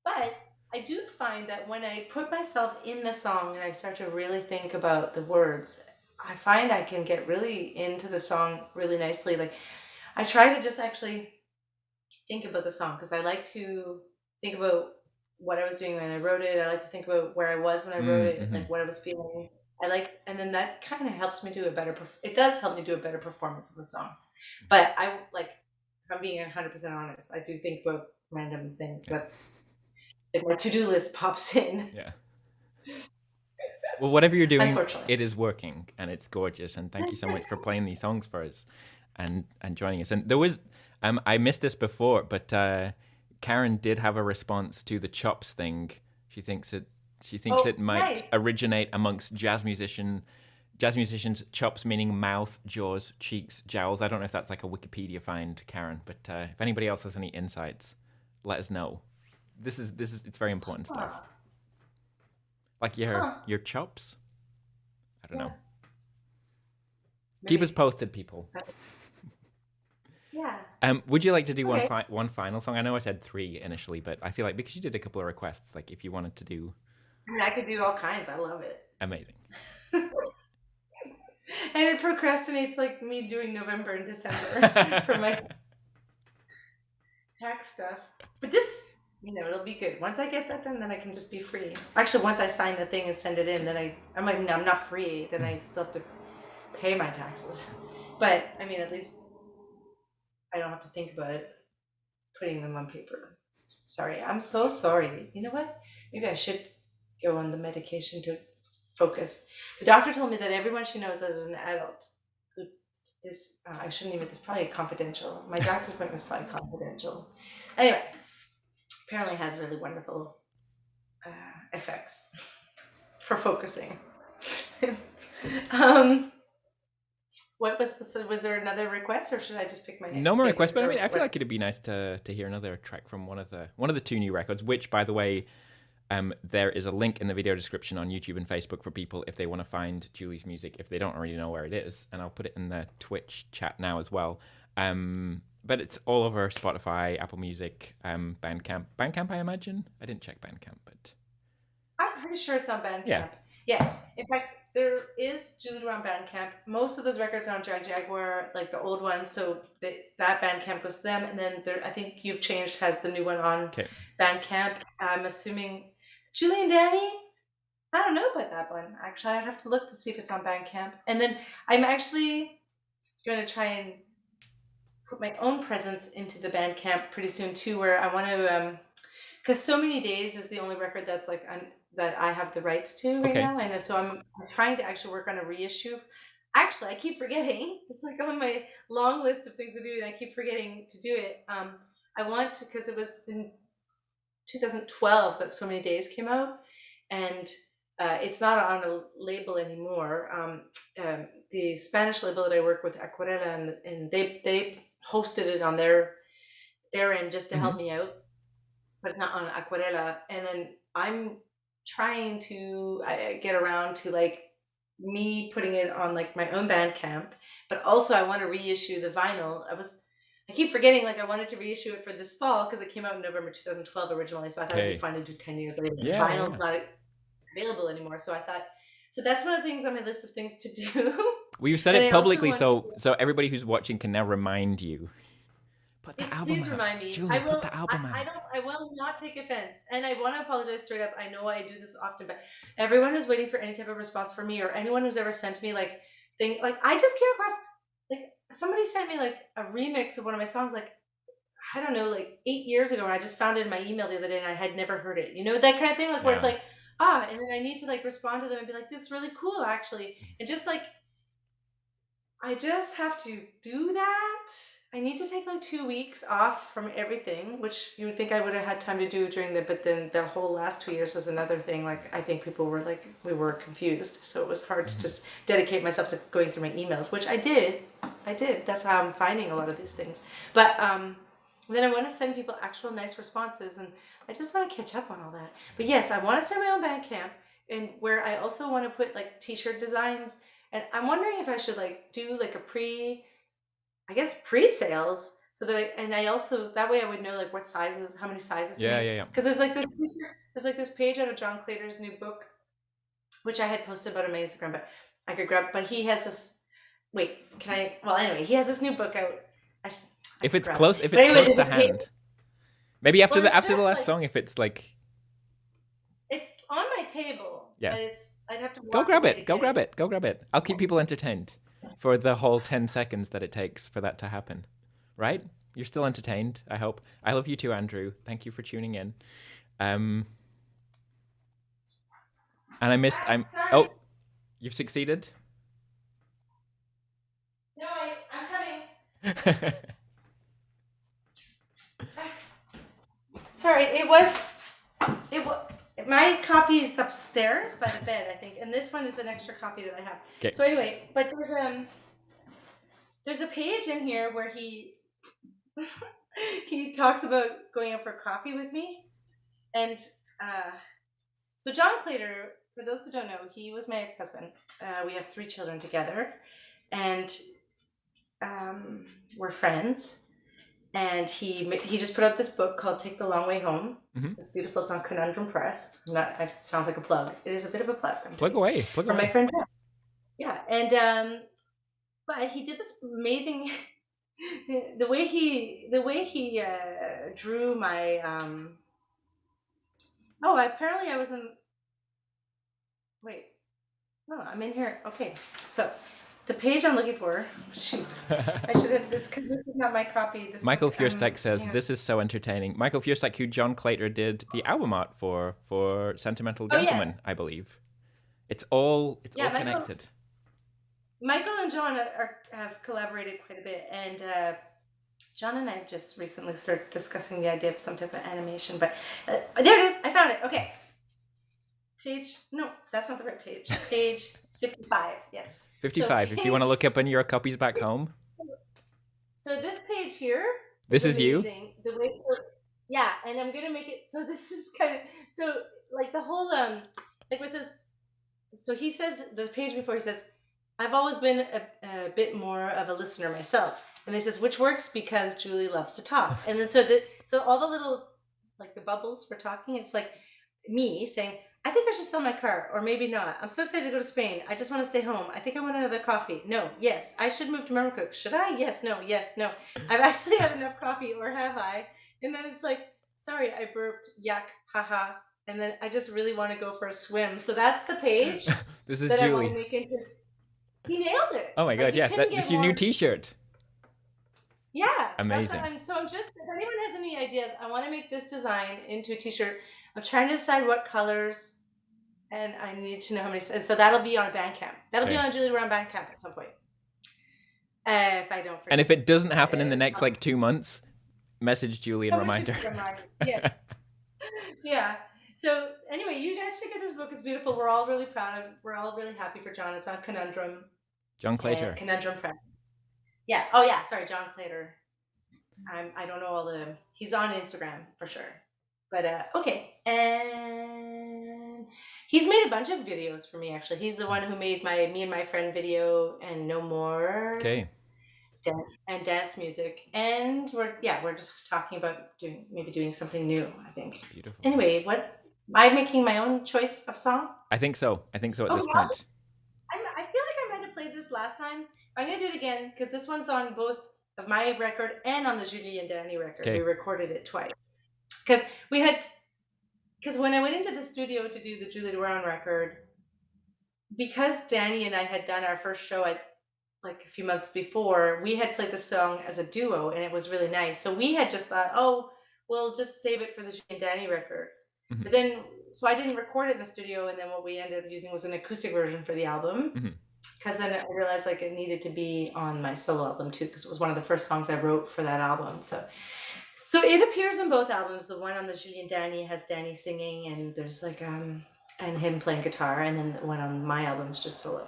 but I do find that when I put myself in the song and I start to really think about the words, I find I can get really into the song really nicely. Like I try to just actually think about the song, because I like to think about what I was doing when I wrote it. I like to think about where I was when I wrote it, like what I was feeling. And then that kind of helps me do a better. It does help me do a better performance of the song. But I like, if I'm being 100% honest, I do think about random things that like my to-do list pops in. Yeah. Well, whatever you're doing, it is working, and it's gorgeous. And thank you so much for playing these songs for us and joining us. And there was, I missed this before, but Karen did have a response to the chops thing. She thinks it might originate amongst jazz musicians, chops meaning mouth, jaws, cheeks, jowls. I don't know if that's like a Wikipedia find, Karen, but if anybody else has any insights, let us know. This is it's very important stuff. Like your chops. I don't know. Maybe. Keep us posted, people. Yeah. Would you like to do one final song? I know I said 3 initially, but I feel like because you did a couple of requests, like if you wanted to do. I mean, I could do all kinds. I love it. Amazing. And it procrastinates like me doing November and December for my tax stuff. But this, it'll be good. Once I get that done, then I can just be free. Actually, once I sign the thing and send it in, then I'm not free. Then I still have to pay my taxes. But I mean, at least I don't have to think about it, putting them on paper. Sorry, I'm so sorry. You know what? Maybe I should go on the medication to focus. The doctor told me that everyone she knows as an adult who I shouldn't even, it's probably confidential. My doctor's appointment was probably confidential. Anyway, apparently has really wonderful effects for focusing. What was there another request, or should I just pick my name? No more requests, but I mean, I feel like it'd be nice to hear another track from one of the 2 new records, which, by the way, there is a link in the video description on YouTube and Facebook for people if they want to find Julie's music, if they don't already know where it is, and I'll put it in the Twitch chat now as well. But it's all over Spotify, Apple Music, Bandcamp. Bandcamp, I imagine? I didn't check Bandcamp, but I'm pretty sure it's on Bandcamp. Yeah. Yes. In fact, there is Julie Doiron Bandcamp. Most of those records are on Jaguar, like the old ones, so that Bandcamp goes to them. And then I think You've Changed has the new one on Bandcamp. I'm assuming Julie and Danny, I don't know about that one. Actually, I'd have to look to see if it's on Bandcamp. And then I'm actually going to try and put my own presence into the Bandcamp pretty soon too, where I want to, because So Many Days is the only record that's like that I have the rights to right now, and so I'm trying to actually work on a reissue. Actually, I keep forgetting. It's like on my long list of things to do, and I keep forgetting to do it. I want to, because it was in 2012 that So Many Days came out, and it's not on a label anymore. The Spanish label that I work with, Aquarela, and they hosted it on their end just to help me out, but it's not on Aquarela. And then I'm trying to get around to like me putting it on like my own Bandcamp, but also I want to reissue the vinyl. I keep forgetting, like I wanted to reissue it for this fall because it came out in November 2012 originally, so I thought it'd be fun to do 10 years later. Vinyl's not available anymore. So I thought, so that's one of the things on my list of things to do. Well, you've said And it I also publicly, want so everybody who's watching can now remind you. Put the Yes, album please out. remind me. Julie, I put will. the album out. I will not take offense, and I want to apologize straight up. I know I do this often, but everyone who's waiting for any type of response from me, or anyone who's ever sent me like thing, like I just came across, like somebody sent me like a remix of one of my songs, like I don't know, like 8 years ago, and I just found it in my email the other day, and I had never heard it. You know, that kind of thing, like where it's Yeah. like and then I need to like respond to them and be like, "That's really cool, actually," and just like I just have to do that. I need to take like 2 weeks off from everything, which you would think I would have had time to do during but then the whole last 2 years was another thing. Like, I think people were like, we were confused. So it was hard to just dedicate myself to going through my emails, which I did. That's how I'm finding a lot of these things. But then I want to send people actual nice responses, and I just want to catch up on all that. But yes, I want to start my own Bandcamp, and where I also want to put like t-shirt designs. And I'm wondering if I should like do like a pre-sales, so that I also, that way I would know like what sizes, how many sizes to make. Yeah. Because there's like this page out of John Claytor's new book, which I had posted about on my Instagram, but I could grab. But he has this. Wait, can I? Well, anyway, he has this new book out. If it's close to hand, maybe after the last song, if it's like. It's on my table. Yeah. But I'd have to Go grab it. Go grab it. I'll keep people entertained for the whole 10 seconds that it takes for that to happen. Right? You're still entertained, I hope. I love you too, Andrew. Thank you for tuning in. And I missed. Oh, you've succeeded? No, I'm coming. Sorry, it was. My copy is upstairs by the bed, I think, and this one is an extra copy that I have. Okay. So anyway, but there's a page in here where he talks about going out for coffee with me, and so John Claytor, for those who don't know, he was my ex-husband. We have 3 children together, and we're friends. And he just put out this book called Take the Long Way Home. Mm-hmm. It's beautiful. It's on Conundrum Press. It sounds like a plug. It is a bit of a plug. Plug away. From my friend. Yeah. And but he did this amazing the way he drew my apparently I was in. Wait. No, I'm in here. Okay. So the page I'm looking for, shoot, I should have this, because this is not my copy. Michael Fierstack says, this is so entertaining. Michael Fierstack, who John Claytor did the album art for Sentimental Gentleman, yes. I believe. It's all connected. Michael and John have collaborated quite a bit, and John and I have just recently started discussing the idea of some type of animation, but there it is, I found it, okay. No, that's not the right page. Page 55, yes. 55, so if you want to look up in your copies back home. So this page here. This is you? The way, yeah, and I'm going to make it, so this is kind of, so like the whole, like what says, so he says, the page before he says, I've always been a bit more of a listener myself. And he says, which works because Julie loves to talk. And then so all the little, like the bubbles for talking, it's like me saying, I think I should sell my car, or maybe not. I'm so excited to go to Spain. I just want to stay home. I think I want another coffee. No, yes. I should move to Mermacook. Should I? Yes, no, yes, no. I've actually had enough coffee, or have I? And then it's like, sorry, I burped. Yuck, haha. And then I just really want to go for a swim. So that's the page. This is Julie. He nailed it. Oh my God, yeah. That's your new t-shirt. Yeah. Amazing. So I'm just, if anyone has any ideas, I want to make this design into a t-shirt. I'm trying to decide what colors, and I need to know how many. And so that'll be on Bandcamp. That'll be on Julie Doiron Bandcamp at some point. If I don't forget. And if it doesn't happen in the next 2 months, message Julie and remind her. Yes. Yeah. So anyway, you guys should get this book. It's beautiful. We're all really proud of. We're all really happy for John. It's on Conundrum. John Claytor. Conundrum Press. Yeah. Oh yeah. Sorry, John Claytor. I don't know all the. He's on Instagram for sure. But okay, and he's made a bunch of videos for me. Actually, he's the one who made me and my friend video and No More. Okay. Dance music, and we're just talking about doing something new. I think. Beautiful. Anyway, what am I making my own choice of song? I think so. I think so at Oh, this yeah? point. I feel like I might have played this last time. I'm gonna do it again because this one's on both of my record and on the Julie and Danny record. Okay. We recorded it twice because when I went into the studio to do the Julie Doiron record, because Danny and I had done our first show at like a few months before, we had played the song as a duo and it was really nice. So we had just thought, oh, we'll just save it for the Julie and Danny record. Mhm. But then, so I didn't record it in the studio, and then what we ended up using was an acoustic version for the album. Because then I realized like it needed to be on my solo album too, because it was one of the first songs I wrote for that album. So it appears in both albums. The one on the Julie and Danny has Danny singing, and there's like and him playing guitar, and then the one on my album is just solo.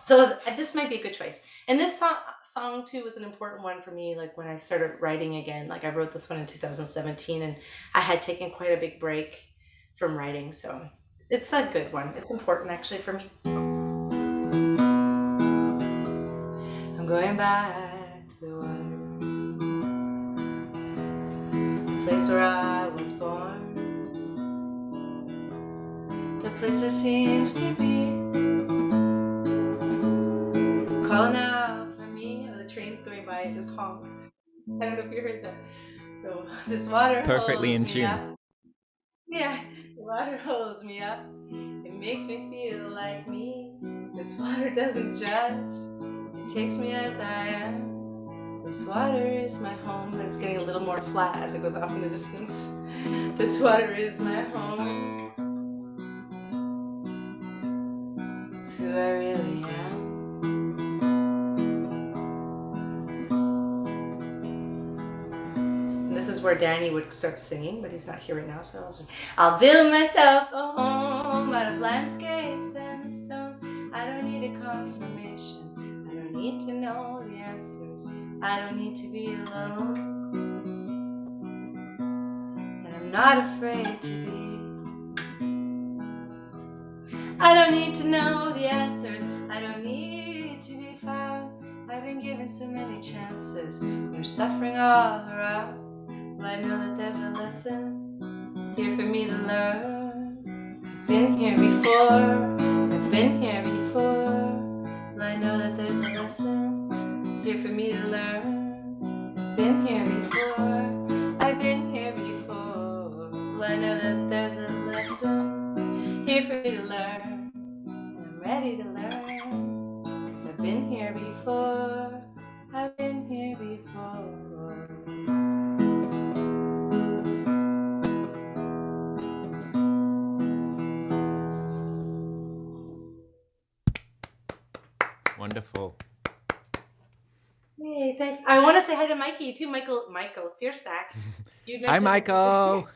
So this might be a good choice. And this song too was an important one for me. Like when I started writing again, like I wrote this one in 2017, and I had taken quite a big break from writing. So it's a good one. It's important actually for me. I'm going back to the water, the place where I was born, the place that seems to be calling out for me. Oh, the train's going by and just honked. I don't know if you heard that. So, this water Perfectly holds in me tune. up. Yeah, the water holds me up. It makes me feel like me. This water doesn't judge. It takes me as I am. This water is my home. And it's getting a little more flat as it goes off in the distance. This water is my home. It's who I really am. This is where Danny would start singing, but he's not here right now, so I'll build myself a home out of landscapes and stones. I don't need a confirmation. I don't need to know the answers. I don't need to be alone. And I'm not afraid to be. I don't need to know the answers. I don't need to be found. I've been given so many chances. There's suffering all around. Well, I know that there's a lesson here for me to learn. I've been here before. I've been here before. Well, I know that there's a lesson here for me to learn. I've been here before. I've been here before. Well, I know that there's a lesson here for me to learn. And I'm ready to learn. 'Cause I've been here before. I've been here before. Wonderful. Hey, thanks. I want to say hi to Mikey too. Michael Fearstack. Hi, Michael.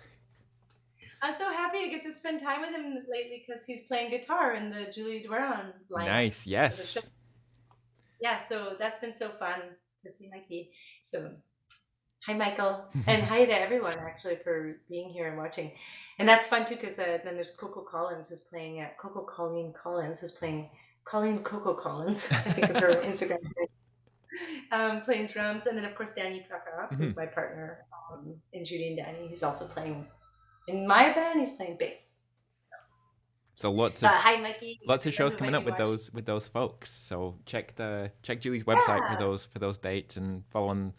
I'm so happy to get to spend time with him lately because he's playing guitar in the Julie Doiron line. Nice, yes. Yeah, so that's been so fun to see Mikey. So hi, Michael. And hi to everyone actually for being here and watching. And that's fun too because then there's Coco Collins who's playing Colleen Collins who's playing Colleen Coco Collins, I think is her Instagram name. Playing drums, and then of course Danny Plaka, who's my partner in Julie and Danny. He's also playing in my band. He's playing bass. So hi, Mikey. Lots of shows coming up with those folks. So check Julie's website for those dates and follow on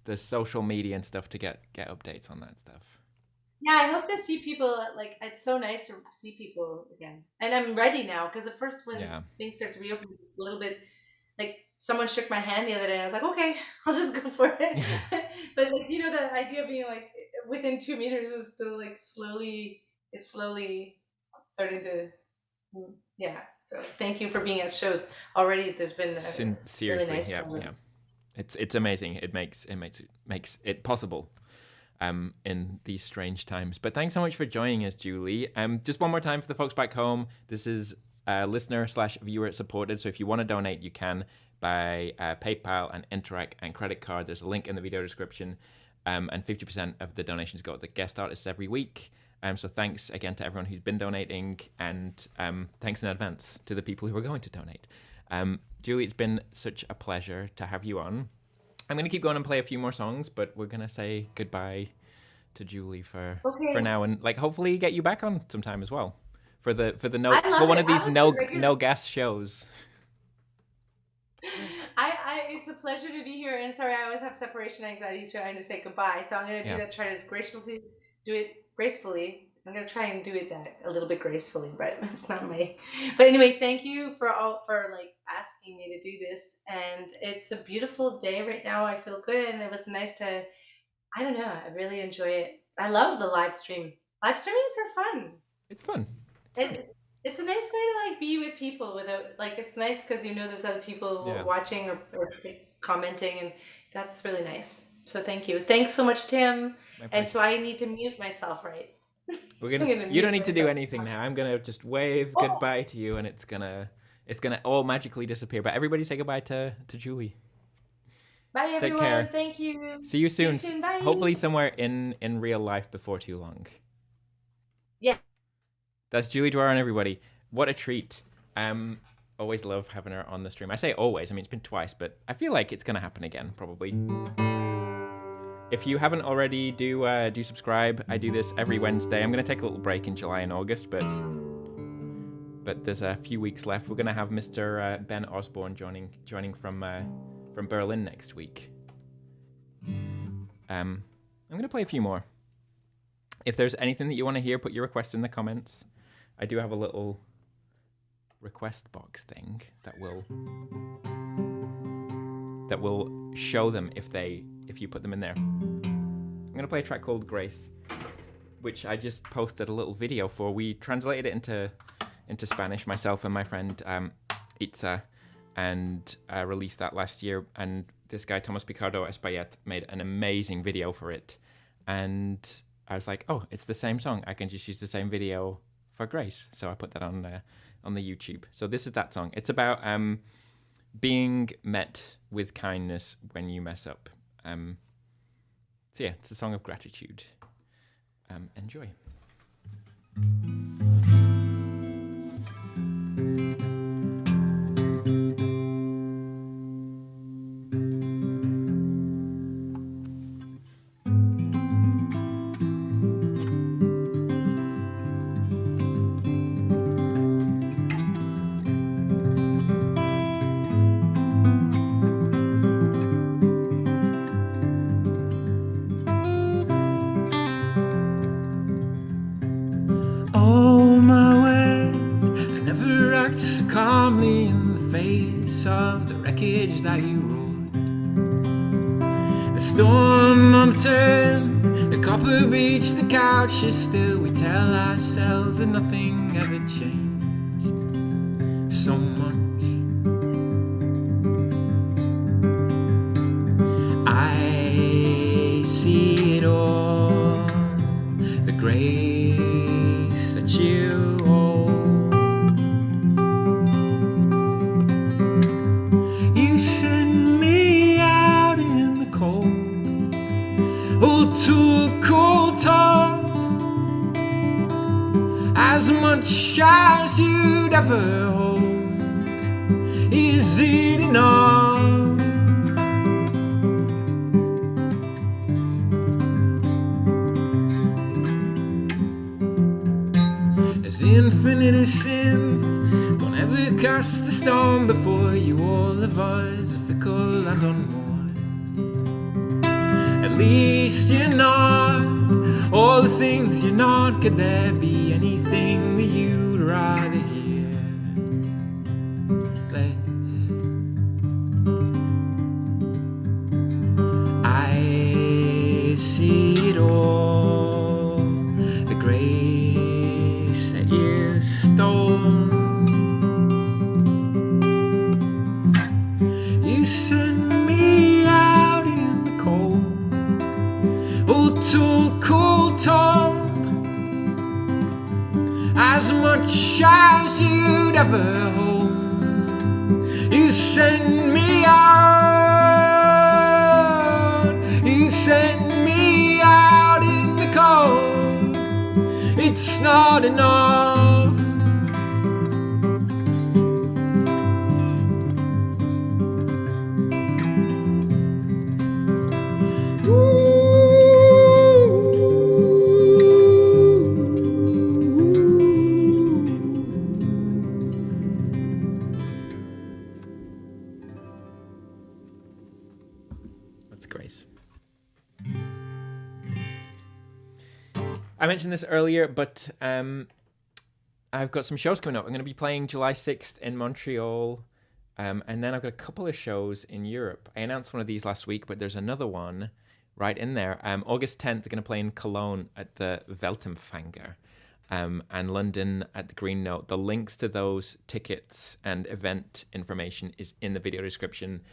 the social media and stuff to get updates on that stuff. Yeah, I hope to see people. Like, it's so nice to see people again, and I'm ready now because at first when things start to reopen, it's a little bit like someone shook my hand the other day. And I was like, okay, I'll just go for it. But like, you know, the idea of being like within 2 meters is still like slowly starting to. Yeah. So thank you for being at shows already. There's been seriously, really nice yeah. It's amazing. It makes it possible. In these strange times. But thanks so much for joining us, Julie. Just one more time for the folks back home. This is listener/viewer supported. So if you want to donate, you can by PayPal and Interac and credit card. There's a link in the video description. And 50% of the donations go to the guest artists every week. So thanks again to everyone who's been donating, and thanks in advance to the people who are going to donate. Julie, it's been such a pleasure to have you on. I'm going to keep going and play a few more songs, but we're going to say goodbye to Julie for now, and like hopefully get you back on sometime as well for the no I love for one it. of these I'm a no regular- gas shows. it's a pleasure to be here. And sorry, I always have separation anxiety trying to say goodbye. So I'm going to do Yeah. that, try to graciously do it gracefully. I'm going to try and do it that a little bit gracefully, but it's not my. But anyway, thank you for like asking me to do this. And it's a beautiful day right now. I feel good, and it was nice to. I don't know. I really enjoy it. I love the live stream. Live streamings are fun. It's fun. It's a nice way to like be with people without like it's nice because you know there's other people Yeah. watching or commenting, and that's really nice. So thank you. Thanks so much, Tim. And so I need to mute myself, right? We're gonna. You don't need to do anything now. I'm gonna just wave goodbye to you, and it's gonna all magically disappear. But everybody say goodbye to Julie. Bye everyone. Take care. Thank you. See you soon. Bye. Hopefully somewhere in real life before too long. Yeah. That's Julie Doiron, everybody. What a treat. Always love having her on the stream. I say always. I mean, it's been twice, but I feel like it's gonna happen again, probably. If you haven't already, do subscribe. I do this every Wednesday. I'm gonna take a little break in July and August, but there's a few weeks left. We're gonna have Mr. Ben Osborne joining from Berlin next week. I'm gonna play a few more. If there's anything that you want to hear, put your request in the comments. I do have a little request box thing that will show them if you put them in there. I'm gonna play a track called Grace, which I just posted a little video for. We translated it into Spanish, myself and my friend Itza, and released that last year. And this guy Thomas Picardo Espayet made an amazing video for it, and I was like, oh, it's the same song. I can just use the same video for Grace. So I put that on the YouTube. So this is that song. It's about being met with kindness when you mess up. So yeah, it's a song of gratitude. Enjoy. Calmly in the face of the wreckage that you wrote. The storm upturned, the copper beach, the couch is still. We tell ourselves that nothing ever changed so much. I see it all, the grace that you hold. Send me out in the cold, to a cold talk, as much as you'd ever hold. Is it enough? There's infinite sin. Don't ever cast a stone before you. All of us are fickle and unworn. At least you're not all the things you're not. Could there be anything that you'd rather hear less? I see it all, the grace that you stole. You send me out in the cold, to a cold talk, as much as you'd ever hold. You send me out, you send me out in the cold. It's not enough. That's Grace. I mentioned this earlier, but I've got some shows coming up. I'm going to be playing July 6th in Montreal, and then I've got a couple of shows in Europe. I announced one of these last week, but there's another one right in there. August 10th, I'm going to play in Cologne at the Weltenfanger, and London at the Green Note. The links to those tickets and event information is in the video description.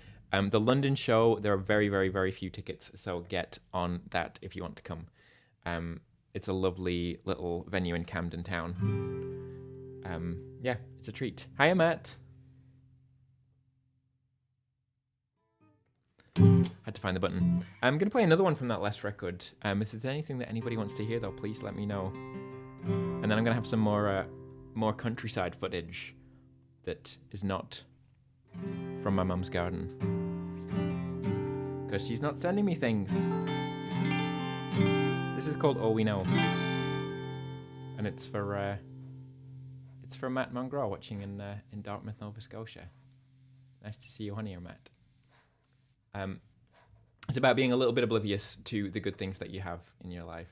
The London show, there are very, very, very few tickets, so get on that if you want to come. It's a lovely little venue in Camden Town. Yeah, it's a treat. Hiya, Matt. Had to find the button. I'm going to play another one from that last record. If there's anything that anybody wants to hear, though, please let me know. And then I'm going to have some more countryside footage that is not from my mum's garden. Because she's not sending me things. This is called All We Know. And it's for Matt Mongraw watching in Dartmouth, Nova Scotia. Nice to see you on here, Matt. It's about being a little bit oblivious to the good things that you have in your life.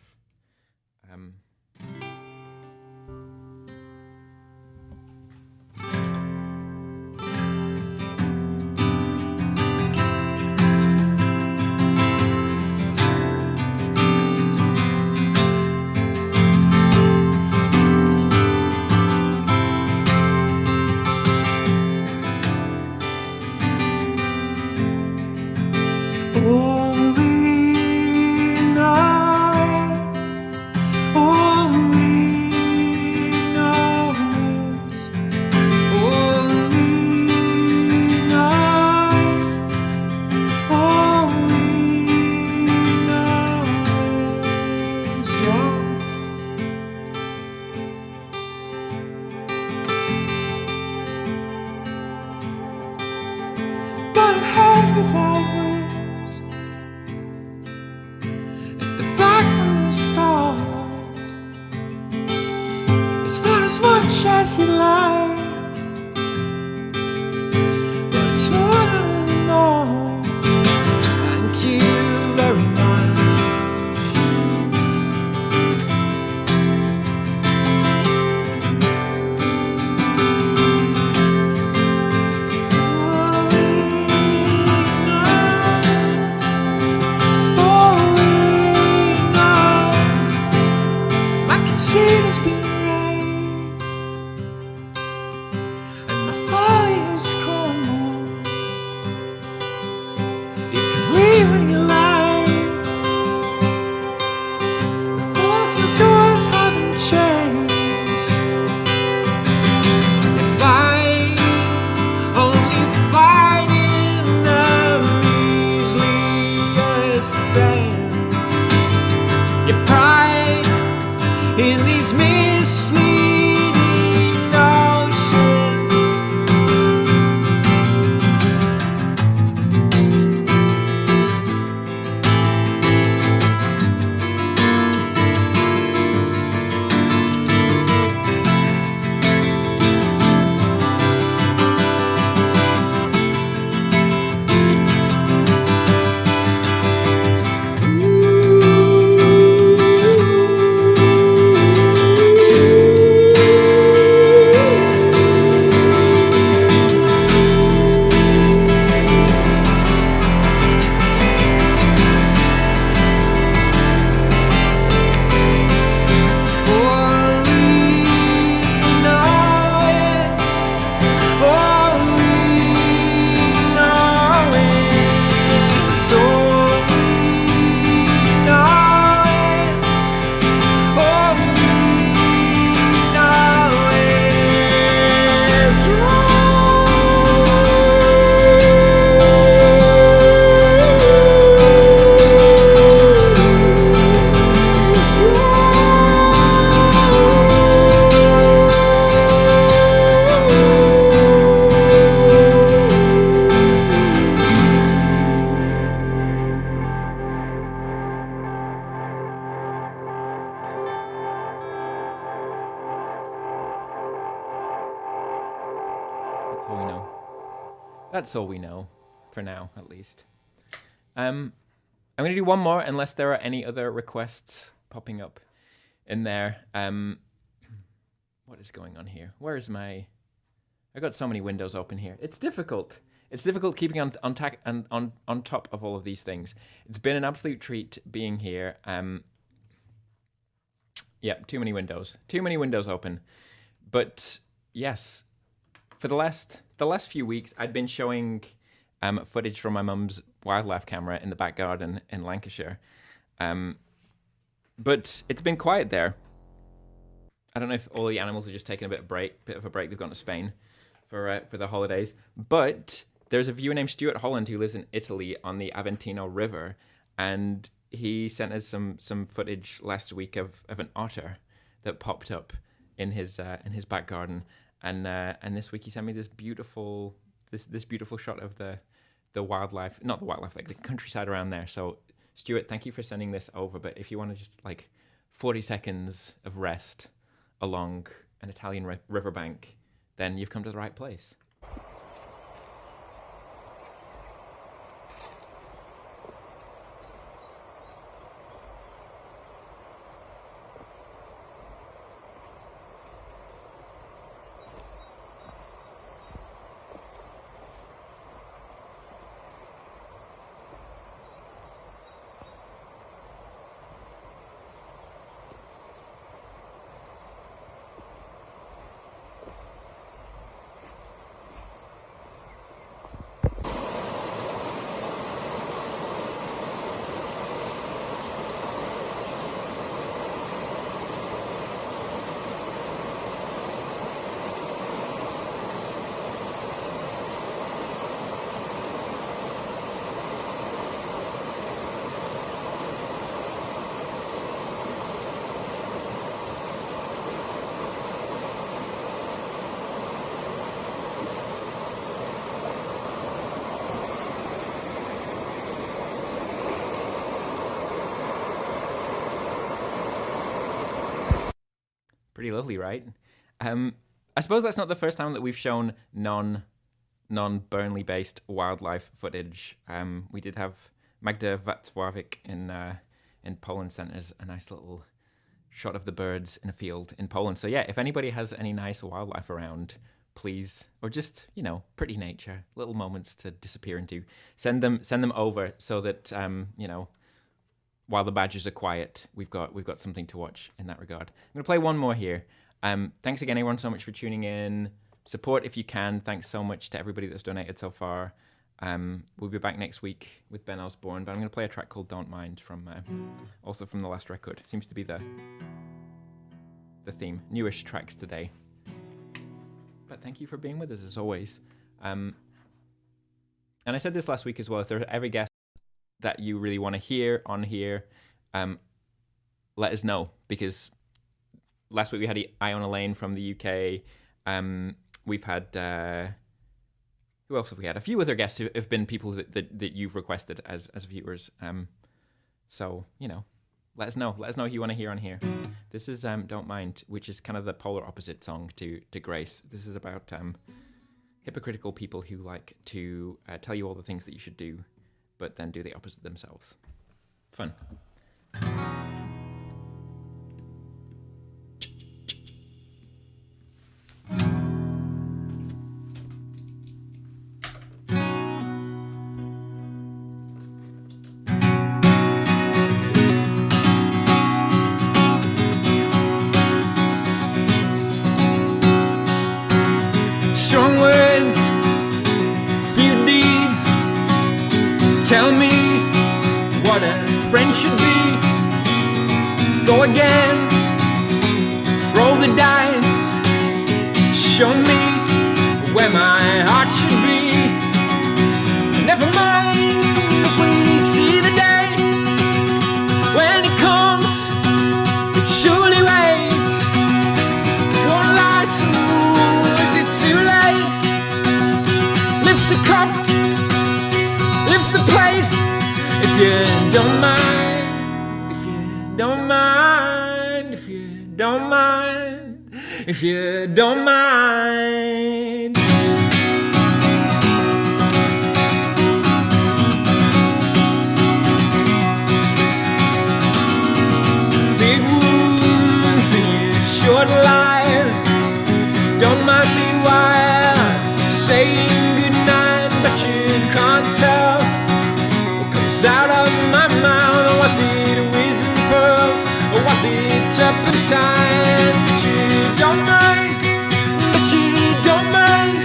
That's all we know, for now, at least. I'm going to do one more unless there are any other requests popping up in there. What is going on here? Where is my... I got so many windows open here. It's difficult. It's difficult keeping on top of all of these things. It's been an absolute treat being here. Yeah, too many windows. Too many windows open. But yes, for the last few weeks, I'd been showing footage from my mum's wildlife camera in the back garden in Lancashire. But it's been quiet there. I don't know if all the animals are just taking a bit of a break. They've gone to Spain for the holidays. But there's a viewer named Stuart Holland who lives in Italy on the Aventino River, and he sent us some footage last week of an otter that popped up in his back garden, and this week he sent me this beautiful shot of the wildlife, not the wildlife, like the countryside around there. So Stuart, thank you for sending this over. But if you want to just like 40 seconds of rest along an Italian riverbank, then you've come to the right place. Pretty lovely, right? I suppose that's not the first time that we've shown non-Burnley based wildlife footage. We did have Magda Wacławik in Poland sent us a nice little shot of the birds in a field in Poland. So yeah, if anybody has any nice wildlife around, please, or just, you know, pretty nature, little moments to disappear into, send them over so that you know, while the badgers are quiet, we've got something to watch in that regard. I'm gonna play one more here. Thanks again, everyone, so much for tuning in. Support if you can. Thanks so much to everybody that's donated so far. We'll be back next week with Ben Osborne, but I'm gonna play a track called "Don't Mind" from also from the last record. Seems to be the theme. Newish tracks today. But thank you for being with us as always. And I said this last week as well. If there's every guest that you really want to hear on here, let us know, because last week we had Iona Lane from the UK. We've had who else have we had? A few other guests who have been people that you've requested as viewers. So you know, let us know who you want to hear on here. This is "Don't Mind," which is kind of the polar opposite song to Grace. This is about hypocritical people who like to tell you all the things that you should do, but then do the opposite themselves. Fun. Strong words, few deeds. Tell me what a friend should be. Go again, roll the dice. Show me where my heart should be. Never mind if we see the day when it comes, it surely waits. Won't lie, so is it too late? Lift the cup, lift the plate, if you don't mind, if you don't mind, if you don't mind, if you don't mind. in my mouth? Or was it whizzing pearls? Or was it turpentine? But you don't mind, but you don't mind,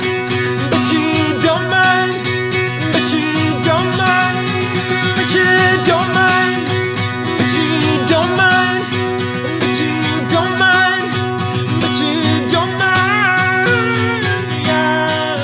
but you don't mind, but you don't mind, but you don't mind, but you don't mind, but you don't mind, but you don't mind, yeah.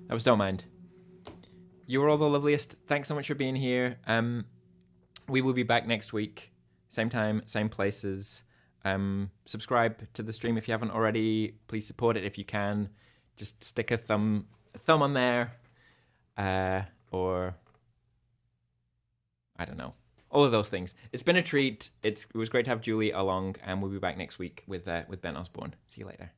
That was Don't Mind. You were all the loveliest. Thanks so much for being here. We will be back next week. Same time, same places. Subscribe to the stream if you haven't already. Please support it if you can. Just stick a thumb on there. Or I don't know. All of those things. It's been a treat. It was great to have Julie along, and we'll be back next week with Ben Osborne. See you later.